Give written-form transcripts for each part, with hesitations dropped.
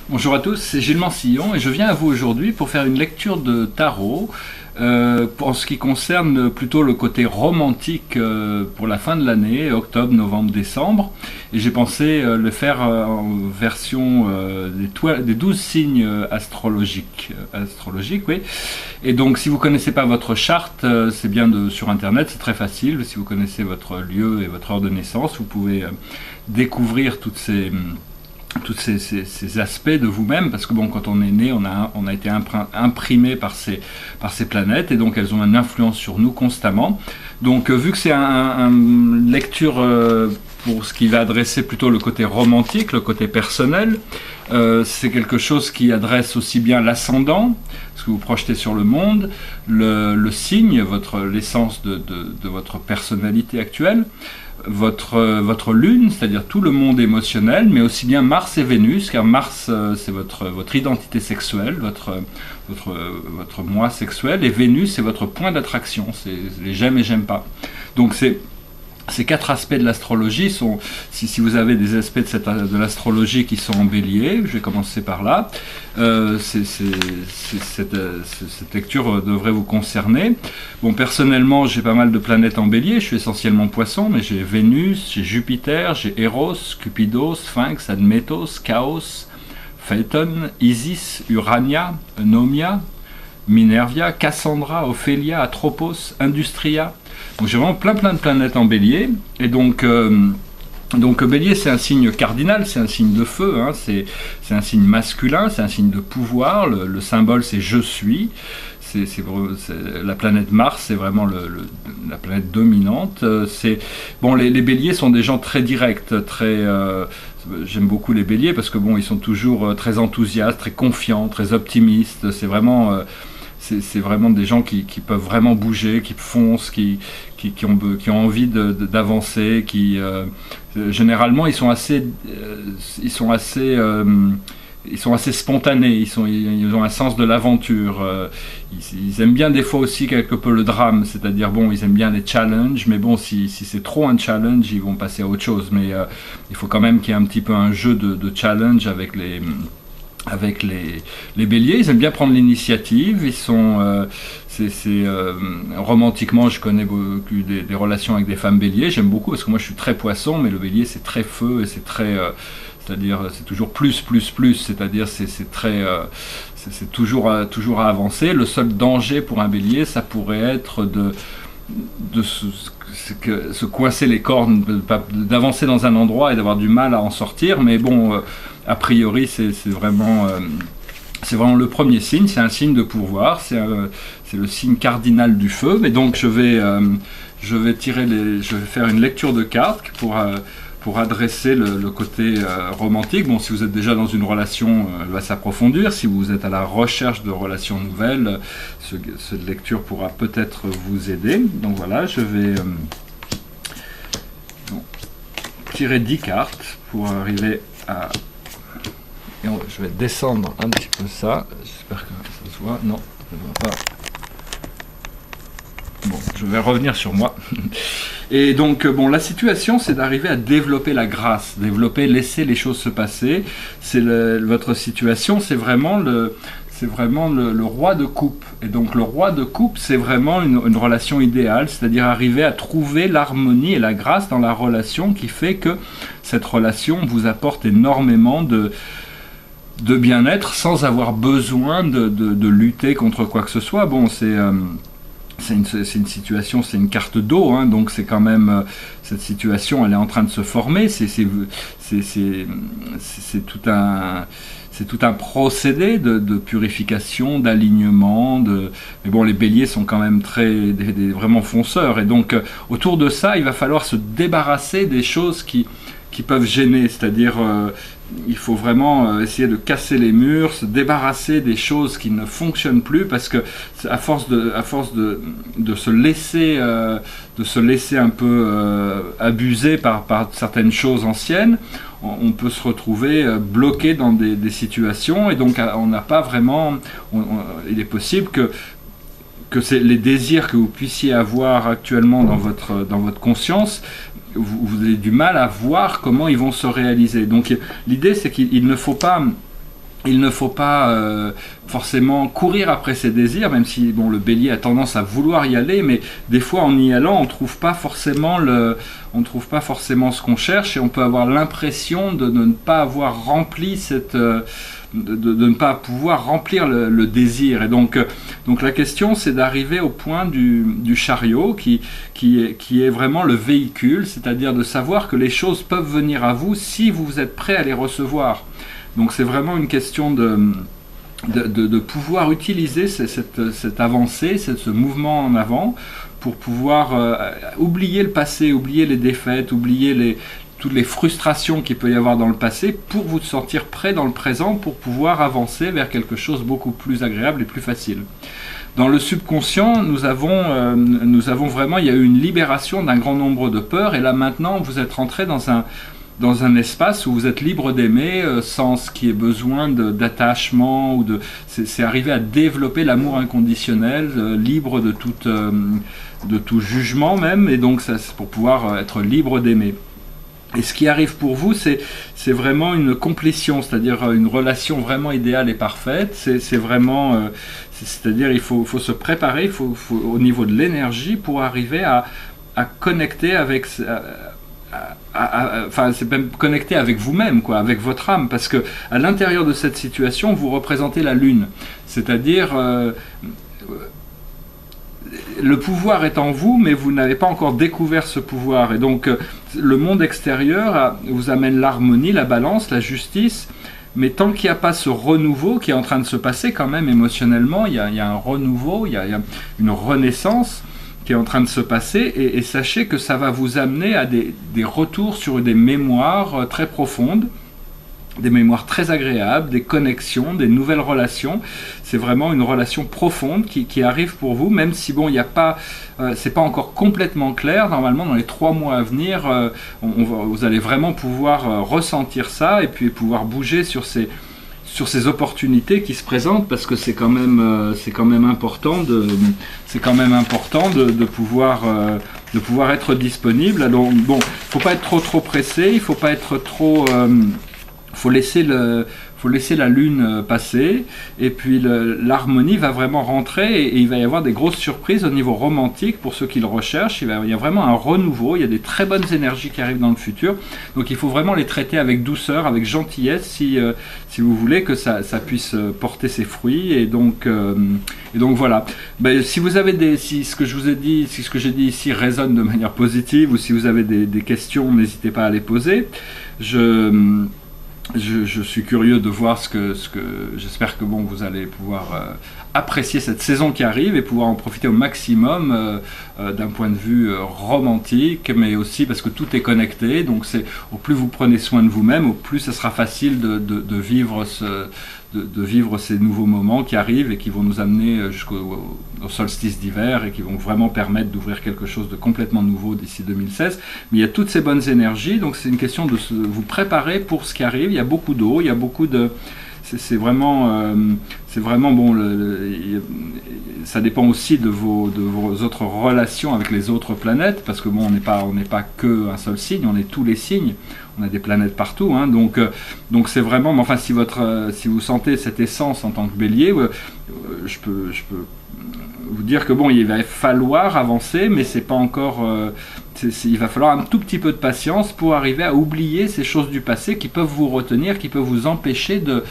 Bonjour à tous, c'est Gilles Mansillon et je viens à vous aujourd'hui pour faire une lecture de tarot en ce qui concerne plutôt le côté romantique pour la fin de l'année, octobre, novembre, décembre. Et j'ai pensé le faire en version des 12 signes astrologiques, oui. Et donc si vous ne connaissez pas votre charte, c'est bien sur internet, c'est très facile. Si vous connaissez votre lieu et votre heure de naissance, vous pouvez découvrir tous ces aspects de vous-même, parce que bon, quand on est né, on a été imprimé par ces planètes, et donc elles ont une influence sur nous constamment. Donc vu que c'est une lecture pour ce qui va adresser plutôt le côté romantique, le côté personnel, c'est quelque chose qui adresse aussi bien l'ascendant, ce que vous projetez sur le monde, le signe, l'essence de votre personnalité actuelle, votre lune, c'est-à-dire tout le monde émotionnel, mais aussi bien Mars et Vénus, car Mars c'est votre identité sexuelle, votre moi sexuel, et Vénus c'est votre point d'attraction, c'est les j'aime et j'aime pas. Donc ces quatre aspects de l'astrologie sont, si vous avez des aspects de l'astrologie qui sont en bélier, je vais commencer par là, cette lecture devrait vous concerner. Bon, personnellement, j'ai pas mal de planètes en bélier, je suis essentiellement poisson, mais j'ai Vénus, j'ai Jupiter, j'ai Eros, Cupido, Sphinx, Admetos, Chaos, Phaéton, Isis, Urania, Eunomia, Minervia, Cassandra, Ophélia, Atropos, Industria. Donc j'ai vraiment plein de planètes en bélier, et donc bélier c'est un signe cardinal, c'est un signe de feu, hein, c'est un signe masculin, c'est un signe de pouvoir, le symbole c'est je suis, la planète Mars c'est vraiment la planète dominante. Les béliers sont des gens très directs, j'aime beaucoup les béliers parce que bon, ils sont toujours très enthousiastes, très confiants, très optimistes, c'est vraiment des gens qui peuvent vraiment bouger, qui foncent, qui ont envie d'avancer, généralement ils sont assez spontanés, ils ont un sens de l'aventure, ils aiment bien des fois aussi quelque peu le drame, c'est-à-dire bon, ils aiment bien les challenges, mais bon, si c'est trop un challenge, ils vont passer à autre chose, mais il faut quand même qu'il y ait un petit peu un jeu de challenge avec les béliers. Ils aiment bien prendre l'initiative, ils sont romantiquement, je connais beaucoup des relations avec des femmes béliers, j'aime beaucoup parce que moi je suis très poisson, mais le bélier c'est très feu et c'est très c'est-à-dire c'est toujours plus, c'est-à-dire c'est toujours à avancer. Le seul danger pour un bélier, ça pourrait être de se coincer les cornes, d'avancer dans un endroit et d'avoir du mal à en sortir, mais bon, a priori c'est vraiment le premier signe, c'est un signe de pouvoir, c'est le signe cardinal du feu, mais donc je vais faire une lecture de cartes pour adresser le côté romantique. Bon, si vous êtes déjà dans une relation, elle va s'approfondir. Si vous êtes à la recherche de relations nouvelles, cette lecture pourra peut-être vous aider. Donc voilà, je vais tirer 10 cartes pour arriver à... Et je vais descendre un petit peu ça. J'espère que ça se voit. Non, ça ne voit pas. Bon, je vais revenir sur moi. Et donc, bon, la situation, c'est d'arriver à développer la grâce, laisser les choses se passer. Votre situation, c'est vraiment le roi de coupe. Et donc, le roi de coupe, c'est vraiment une relation idéale, c'est-à-dire arriver à trouver l'harmonie et la grâce dans la relation qui fait que cette relation vous apporte énormément de bien-être sans avoir besoin de lutter contre quoi que ce soit. Bon, c'est une situation, c'est une carte d'eau, hein, donc c'est quand même cette situation, elle est en train de se former. C'est tout un procédé de purification, d'alignement. Mais bon, les béliers sont quand même vraiment fonceurs, et donc autour de ça, il va falloir se débarrasser des choses qui peuvent gêner, c'est-à-dire il faut vraiment essayer de casser les murs, se débarrasser des choses qui ne fonctionnent plus, parce que à force de se laisser un peu abuser par certaines choses anciennes, on peut se retrouver bloqué dans des situations, et donc on n'a pas vraiment... il est possible que les désirs que vous puissiez avoir actuellement dans votre conscience, vous avez du mal à voir comment ils vont se réaliser. Donc l'idée, c'est qu'il ne faut pas il ne faut pas forcément courir après ses désirs, même si bon, le bélier a tendance à vouloir y aller, mais des fois en y allant, on ne trouve pas forcément ce qu'on cherche, et on peut avoir l'impression de ne pas avoir rempli de ne pas pouvoir remplir le désir. Et donc la question, c'est d'arriver au point du chariot qui est vraiment le véhicule, c'est-à-dire de savoir que les choses peuvent venir à vous si vous êtes prêt à les recevoir. Donc c'est vraiment une question de pouvoir utiliser cette avancée, ce mouvement en avant, pour pouvoir oublier le passé, oublier les défaites, oublier toutes les frustrations qu'il peut y avoir dans le passé, pour vous sentir prêt dans le présent, pour pouvoir avancer vers quelque chose de beaucoup plus agréable et plus facile. Dans le subconscient, nous avons vraiment, il y a eu une libération d'un grand nombre de peurs, et là maintenant vous êtes rentré dans un espace où vous êtes libre d'aimer sans ce qui est besoin d'attachement, c'est arriver à développer l'amour inconditionnel, libre de tout jugement même, et donc c'est pour pouvoir être libre d'aimer. Et ce qui arrive pour vous, c'est vraiment une complétion, c'est-à-dire une relation vraiment idéale et parfaite. C'est vraiment, c'est-à-dire il faut se préparer, il faut au niveau de l'énergie pour arriver à connecter avec, enfin c'est même connecter avec vous-même, quoi, avec votre âme, parce que à l'intérieur de cette situation, vous représentez la lune, c'est-à-dire le pouvoir est en vous, mais vous n'avez pas encore découvert ce pouvoir. Et donc, le monde extérieur vous amène l'harmonie, la balance, la justice. Mais tant qu'il n'y a pas ce renouveau qui est en train de se passer quand même émotionnellement, il y a un renouveau, il y a une renaissance qui est en train de se passer. Et sachez que ça va vous amener à des retours sur des mémoires très profondes, des mémoires très agréables, des connexions, des nouvelles relations. C'est vraiment une relation profonde qui arrive pour vous, même si bon, il n'y a pas, c'est pas encore complètement clair. Normalement, dans les 3 mois à venir, vous allez vraiment pouvoir ressentir ça et puis pouvoir bouger sur ces opportunités qui se présentent, parce que c'est quand même important de pouvoir être disponible. Alors bon, faut pas être trop pressé, il faut pas être trop faut laisser la lune passer, et puis l'harmonie va vraiment rentrer, et il va y avoir des grosses surprises au niveau romantique pour ceux qui le recherchent. Il y a vraiment un renouveau, il y a des très bonnes énergies qui arrivent dans le futur, donc il faut vraiment les traiter avec douceur, avec gentillesse, si vous voulez que ça puisse porter ses fruits. Et donc voilà. Ben, si vous avez si ce que j'ai dit ici résonne de manière positive, ou si vous avez des questions, n'hésitez pas à les poser. Je suis curieux de voir ce que j'espère que bon, vous allez pouvoir apprécier cette saison qui arrive et pouvoir en profiter au maximum d'un point de vue romantique, mais aussi parce que tout est connecté. Donc au plus vous prenez soin de vous-même, au plus ça sera facile de vivre ces nouveaux moments qui arrivent et qui vont nous amener jusqu'au solstice d'hiver, et qui vont vraiment permettre d'ouvrir quelque chose de complètement nouveau d'ici 2016. Mais il y a toutes ces bonnes énergies, donc c'est une question de vous préparer pour ce qui arrive. Il y a beaucoup d'eau, il y a beaucoup de... C'est vraiment bon. Ça dépend aussi de vos autres relations avec les autres planètes, parce que bon, on n'est pas que un seul signe, on est tous les signes. On a des planètes partout, hein, donc c'est vraiment. Mais enfin, si vous sentez cette essence en tant que Bélier, je peux vous dire que bon, il va falloir avancer, mais c'est pas encore. Il va falloir un tout petit peu de patience pour arriver à oublier ces choses du passé qui peuvent vous retenir, qui peuvent vous empêcher de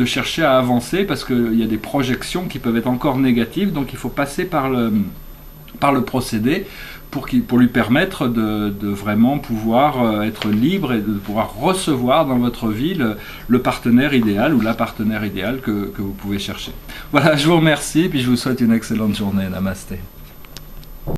chercher à avancer, parce qu'il y a des projections qui peuvent être encore négatives. Donc il faut passer par le procédé pour lui permettre de vraiment pouvoir être libre et de pouvoir recevoir dans votre vie le partenaire idéal ou la partenaire idéale que vous pouvez chercher. Voilà, je vous remercie, puis je vous souhaite une excellente journée. Namasté.